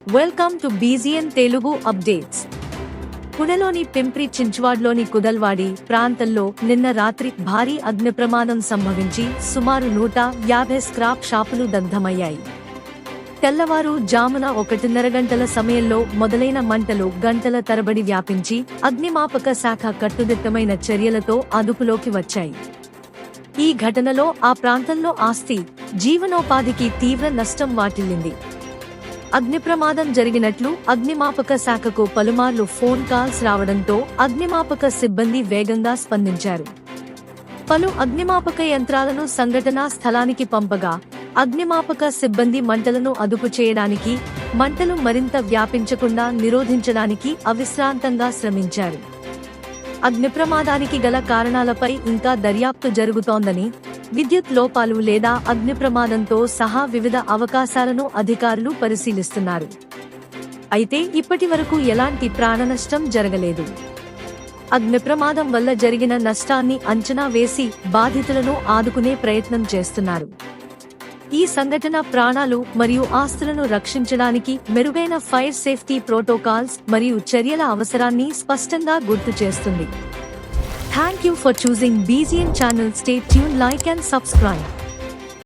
Welcome to BGN Telugu updates. పుణెలోని పింప్రి చించ్వాడ్లోని కుదల్వాడి ప్రాంతంలో నిన్న రాత్రి భారీ అగ్ని ప్రమాదం సంభవించి సుమారు 150 స్క్రాప్ షాపులు దగ్ధమయ్యాయి. తెల్లవారు జామున 1:30 గంటల సమయంలో మొదలైన మంటలు గంటల తరబడి వ్యాపించి అగ్నిమాపక శాఖ కట్టుదిట్టమైన చర్యలతో అదుపులోకి వచ్చాయి. ఈ ఘటనలో ఆ ప్రాంతంలో ఆస్తి, జీవనోపాధికి తీవ్ర నష్టం వాటిల్లింది. అగ్ని ప్రమాదం జరిగినట్లు అగ్నిమాపక శాఖకు పలుమార్లు ఫోన్ కాల్స్ రావడంతో అగ్నిమాపక సిబ్బంది వేగంగా స్పందించారు. పలు అగ్నిమాపక యంత్రాలను సంఘటనా స్థలానికి పంపగా అగ్నిమాపక సిబ్బంది మంటలను అదుపు చేయడానికి, మంటలు మరింత వ్యాపించకుండా నిరోధించడానికి అవిశ్రాంతంగా శ్రమించారు. అగ్ని ప్రమాదానికి గల కారణాలపై ఇంకా దర్యాప్తు జరుగుతోందని, విద్యుత్ లోపాలు లేదా అగ్ని ప్రమాదంతో సహా వివిధ అవకాశాలను అధికారులు పరిశీలిస్తున్నారు. అయితే ఇప్పటివరకు ఎలాంటి ప్రాణనష్టం జరగలేదు. అగ్ని ప్రమాదం వల్ల జరిగిన నష్టాన్ని అంచనా వేసి బాధితులను ఆదుకునే ప్రయత్నం చేస్తున్నారు. ఈ సంఘటన ప్రాణాలు మరియు ఆస్తులను రక్షించడానికి మెరుగైన ఫైర్ సేఫ్టీ ప్రోటోకాల్స్ మరియు చర్యల అవసరాన్ని స్పష్టంగా గుర్తు చేస్తుంది. Thank you for choosing BZN channel. Stay tuned, like and subscribe.